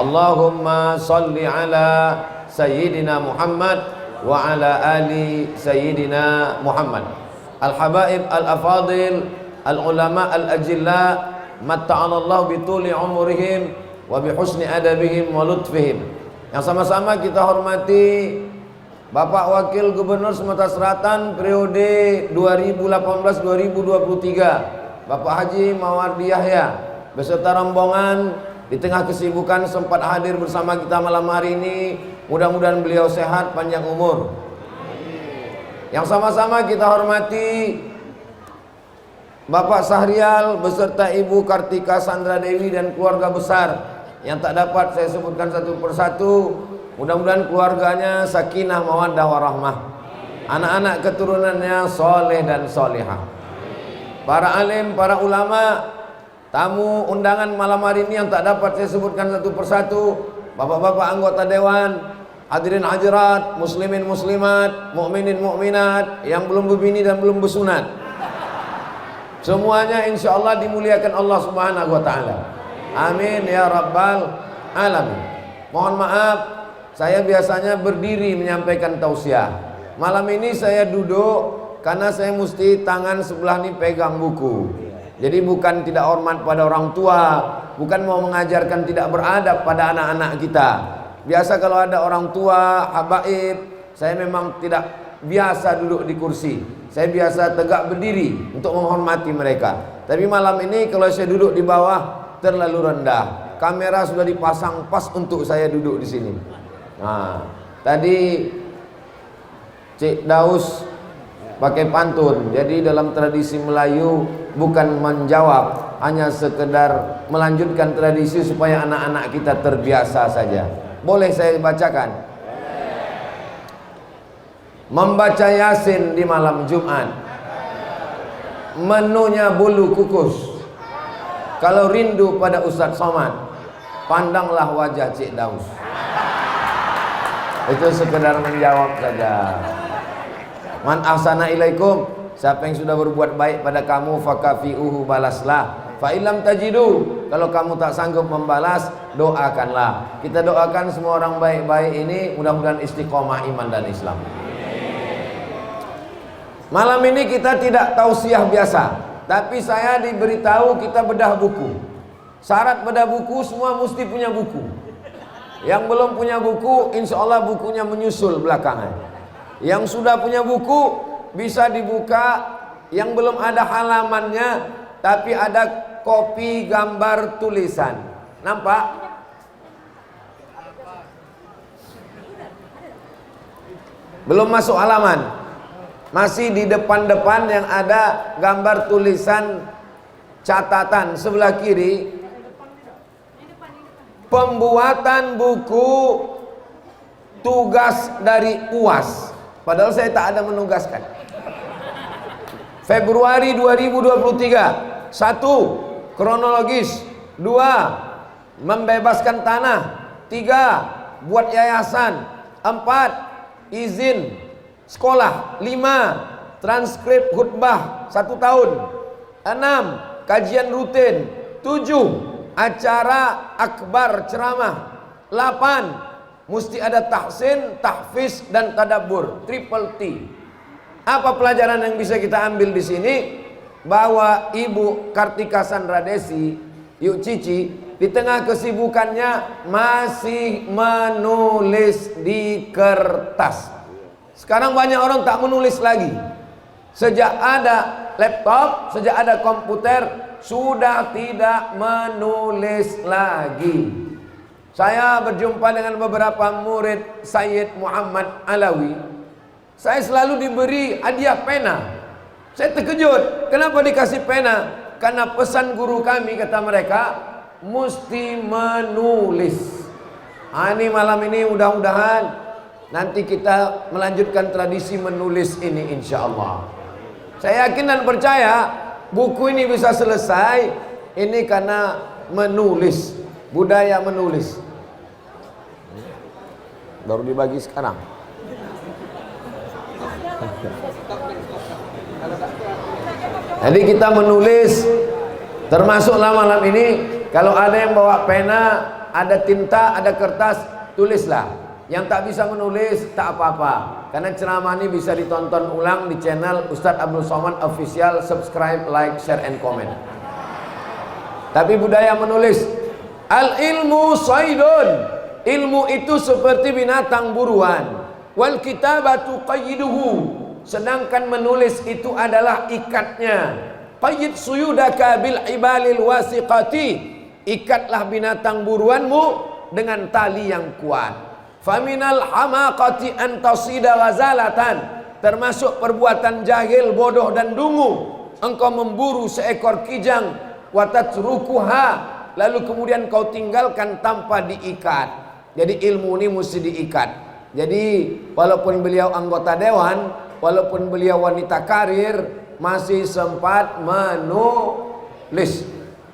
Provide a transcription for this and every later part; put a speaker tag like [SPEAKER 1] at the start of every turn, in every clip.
[SPEAKER 1] Allahumma salli ala Sayyidina Muhammad wa ala ali Sayyidina Muhammad. Al-habaib al-afadil, al-ulama al-ajilla, matta'anallahu bituli umurihim wa bihusni adabihim wa lutfihim. Yang sama-sama kita hormati Bapak Wakil Gubernur Sumatera Selatan periode 2018-2023, Bapak Haji Mawardi Yahya beserta rombongan. Di tengah kesibukan sempat hadir bersama kita malam hari ini. Mudah-mudahan beliau sehat, panjang umur. Yang sama-sama kita hormati Bapak Sahrial beserta Ibu Kartika Sandra Dewi dan keluarga besar yang tak dapat saya sebutkan satu persatu. Mudah-mudahan keluarganya sakinah mawaddah warahmah, anak-anak keturunannya soleh dan solehah. Para alim, para ulama, tamu undangan malam hari ini yang tak dapat saya sebutkan satu persatu, bapak-bapak anggota dewan, hadirin hadirat, muslimin muslimat, mukminin mukminat yang belum berbini dan belum bersunat, semuanya insya Allah dimuliakan Allah Subhanahu wa ta'ala. Amin ya rabbal alamin. Mohon maaf, saya biasanya berdiri menyampaikan tausiah. Malam ini saya duduk karena saya mesti tangan sebelah ini pegang buku. Jadi bukan tidak hormat pada orang tua, bukan mau mengajarkan tidak beradab pada anak-anak kita. Biasa kalau ada orang tua, habaib, saya memang tidak biasa duduk di kursi. Saya biasa tegak berdiri untuk menghormati mereka. Tapi malam ini kalau saya duduk di bawah terlalu rendah. Kamera sudah dipasang pas untuk saya duduk di sini. Nah, tadi Cik Daus pakai pantun. Jadi dalam tradisi Melayu bukan menjawab, hanya sekedar melanjutkan tradisi supaya anak-anak kita terbiasa saja. Boleh saya bacakan? Membaca Yasin di malam Jumat, menunya bulu kukus. Kalau rindu pada Ustadz Somad, pandanglah wajah Cik Daus. Itu sekedar menjawab saja. Man ahsana ilaikum, siapa yang sudah berbuat baik pada kamu, fakafi'uhu, balaslah. Fa illam tajidu, kalau kamu tak sanggup membalas, doakanlah. Kita doakan semua orang baik-baik ini mudah-mudahan istiqomah iman dan Islam. Malam ini kita tidak tausiah biasa, tapi saya diberitahu kita bedah buku. Syarat bedah buku semua mesti punya buku. Yang belum punya buku, insya Allah bukunya menyusul belakangan. Yang sudah punya buku bisa dibuka, yang belum ada halamannya tapi ada kopi gambar tulisan. Nampak? Belum masuk halaman, masih di depan-depan yang ada gambar tulisan catatan sebelah kiri. Pembuatan buku tugas dari UAS. Padahal saya tak ada menugaskan. Februari 2023. 1. Kronologis. 2. Membebaskan tanah. 3. Buat yayasan. 4. Izin sekolah. 5. Transkrip khutbah 1 tahun. 6. Kajian rutin. 7. Acara akbar ceramah. 8. Mesti ada tahsin, tahfiz dan tadabbur, triple T. Apa pelajaran yang bisa kita ambil di sini? Bahwa Ibu Kartika Sandra Desi, Yuk Cici, di tengah kesibukannya masih menulis di kertas. Sekarang banyak orang tak menulis lagi. Sejak ada laptop, sejak ada komputer, sudah tidak menulis lagi. Saya berjumpa dengan beberapa murid Sayyid Muhammad Alawi. Saya selalu diberi hadiah pena. Saya terkejut, kenapa dikasih pena? Karena pesan guru kami, kata mereka, mesti menulis. Ini malam ini mudah-mudahan nanti kita melanjutkan tradisi menulis ini insya Allah. Saya yakin dan percaya buku ini bisa selesai ini karena menulis, budaya menulis. Baru dibagi sekarang. Jadi kita menulis, termasuklah malam ini kalau ada yang bawa pena ada tinta, ada kertas, tulislah. Yang tak bisa menulis tak apa-apa, karena ceramah ini bisa ditonton ulang di channel Ustadz Abdul Somad Official. Subscribe, like, share, and comment. Tapi budaya menulis. Al ilmu saidun, ilmu itu seperti binatang buruan. Wal kitabatu qayyiduhu, sedangkan menulis itu adalah ikatnya. Qayyid suyudaka bil ibalil wasiqati, ikatlah binatang buruanmu dengan tali yang kuat. Faminal hamaqati an tasida ghazalatan, termasuk perbuatan jahil, bodoh dan dungu, engkau memburu seekor kijang, wa tatrukuha, lalu kemudian kau tinggalkan tanpa diikat. Jadi ilmu ini mesti diikat. Jadi walaupun beliau anggota dewan, walaupun beliau wanita karir, masih sempat menulis.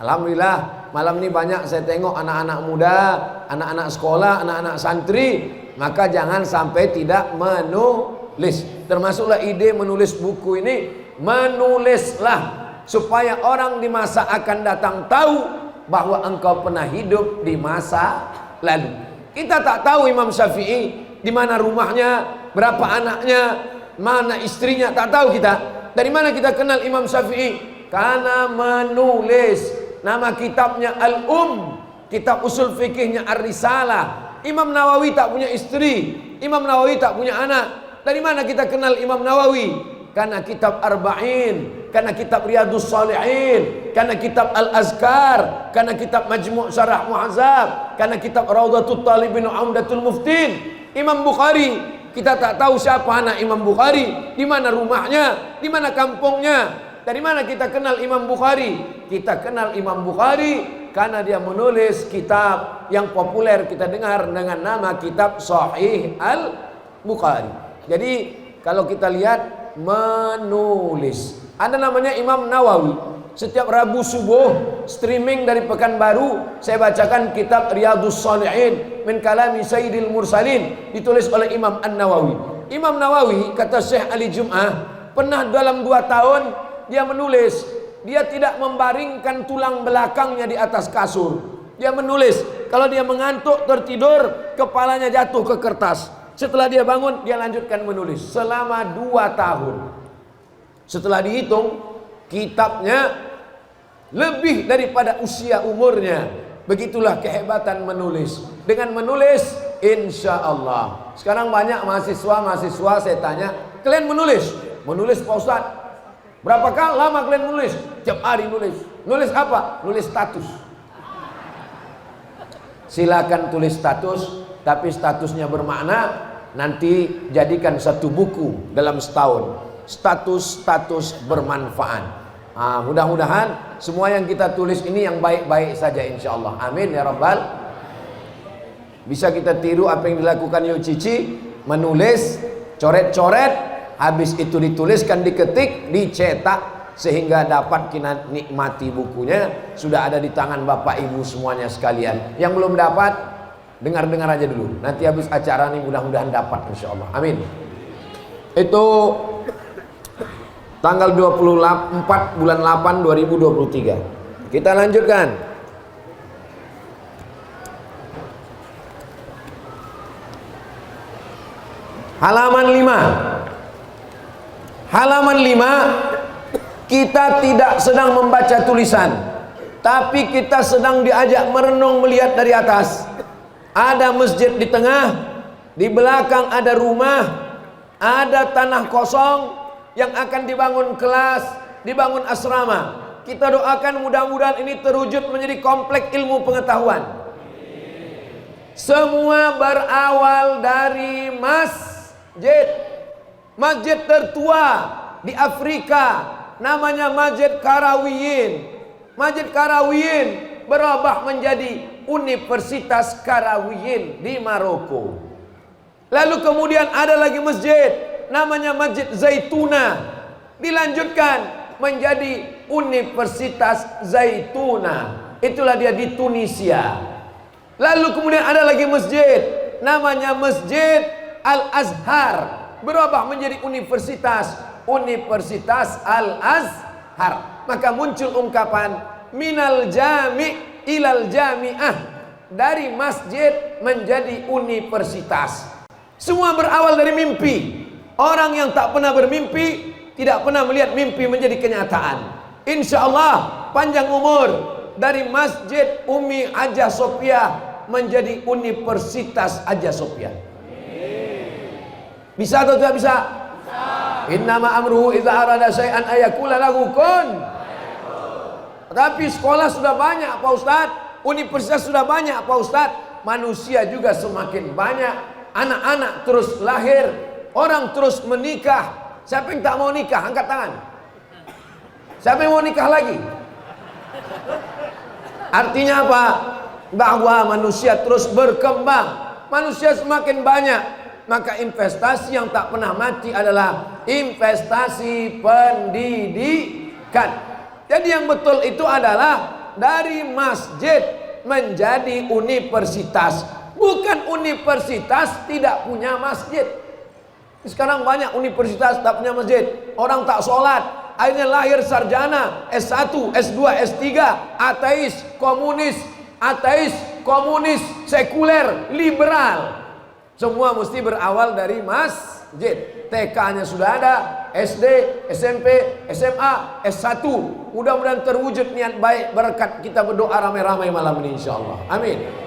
[SPEAKER 1] Alhamdulillah malam ini banyak saya tengok anak-anak muda, anak-anak sekolah, anak-anak santri. Maka jangan sampai tidak menulis. Termasuklah ide menulis buku ini. Menulislah supaya orang di masa akan datang tahu bahwa engkau pernah hidup di masa lalu. Kita tak tahu Imam Syafi'i di mana rumahnya, berapa anaknya, mana istrinya, tak tahu kita. Dari mana kita kenal Imam Syafi'i? Karena menulis. Nama kitabnya Al-Um, kitab usul fikihnya Ar-Risalah. Imam Nawawi tak punya istri, Imam Nawawi tak punya anak. Dari mana kita kenal Imam Nawawi? Karena kitab Arba'in, karena kitab Riyadus Salihin, karena kitab Al-Azkar, karena kitab Majmu' Syarah Mu'azzab, karena kitab Rawdatul Talibin Umdatul Muftin. Imam Bukhari, kita tak tahu siapa anak Imam Bukhari, di mana rumahnya, di mana kampungnya. Dari mana kita kenal Imam Bukhari? Kita kenal Imam Bukhari karena dia menulis kitab yang populer kita dengar dengan nama kitab Sahih Al-Bukhari. Jadi kalau kita lihat menulis, ada namanya Imam Nawawi. Setiap Rabu subuh streaming dari Pekanbaru saya bacakan kitab Riyadus Salihin min kalami Sayyidil Mursalin, ditulis oleh Imam An-Nawawi. Imam Nawawi, kata Syekh Ali Jum'ah, pernah dalam 2 tahun dia menulis. Dia tidak membaringkan tulang belakangnya di atas kasur. Dia menulis. Kalau dia mengantuk tertidur, kepalanya jatuh ke kertas. Setelah dia bangun, dia lanjutkan menulis selama 2 tahun. Setelah dihitung, kitabnya lebih daripada usia umurnya. Begitulah kehebatan menulis. Dengan menulis, insya Allah. Sekarang banyak mahasiswa saya tanya, kalian menulis? Menulis Pak Ustadz. Berapa kali lama kalian menulis? Tiap hari nulis. Nulis apa? Nulis status. Silakan tulis status, tapi statusnya bermakna. Nanti jadikan satu buku dalam setahun. Status-status bermanfaat. Mudah-mudahan semua yang kita tulis ini yang baik-baik saja insya Allah. Amin ya Rabbal. Bisa kita tiru apa yang dilakukan Yo Cici, menulis, coret-coret. Habis itu dituliskan, diketik, dicetak, sehingga dapat kita nikmati bukunya. Sudah ada di tangan Bapak Ibu semuanya sekalian. Yang belum dapat, dengar-dengar aja dulu. Nanti habis acara ini mudah-mudahan dapat insya Allah. Amin. Itu tanggal 24 bulan 8 2023. Kita lanjutkan. Halaman 5. Halaman 5, kita tidak sedang membaca tulisan, tapi kita sedang diajak merenung melihat dari atas. Ada masjid di tengah, di belakang ada rumah, ada tanah kosong yang akan dibangun kelas, dibangun asrama. Kita doakan mudah-mudahan ini terwujud menjadi kompleks ilmu pengetahuan. Semua berawal dari masjid. Masjid tertua di Afrika namanya Masjid Karawiyin. Masjid Karawiyin berubah menjadi Universitas Karawiyin di Maroko. Lalu kemudian ada lagi masjid namanya Masjid Zaituna, dilanjutkan menjadi Universitas Zaituna. Itulah dia di Tunisia. Lalu kemudian ada lagi masjid namanya Masjid Al-Azhar, berubah menjadi Universitas Al-Azhar. Maka muncul ungkapan minal jami' ilal jami'ah, dari masjid menjadi universitas. Semua berawal dari mimpi. Orang yang tak pernah bermimpi tidak pernah melihat mimpi menjadi kenyataan. Insya Allah panjang umur, dari Masjid Umi Haja Sophia menjadi Universitas Haja Sophia. Bisa atau tidak bisa? Innama amruhu idza arada syai'an ayakula lahu kun. Tapi sekolah sudah banyak Pak Ustadz, universitas sudah banyak Pak Ustadz, manusia juga semakin banyak, anak-anak terus lahir, orang terus menikah. Siapa yang tak mau nikah? Angkat tangan. Siapa yang mau nikah lagi? Artinya apa? Bahwa manusia terus berkembang, manusia semakin banyak. Maka investasi yang tak pernah mati adalah investasi pendidikan. Jadi yang betul itu adalah dari masjid menjadi universitas. Bukan universitas tidak punya masjid. Sekarang banyak universitas tak punya masjid. Orang tak sholat, akhirnya lahir sarjana S1, S2, S3, ateis, komunis, sekuler, liberal. Semua mesti berawal dari masjid. TK-nya sudah ada, SD, SMP, SMA, S1. Mudah-mudahan terwujud niat baik berkat kita berdoa ramai-ramai malam ini insyaallah. Amin.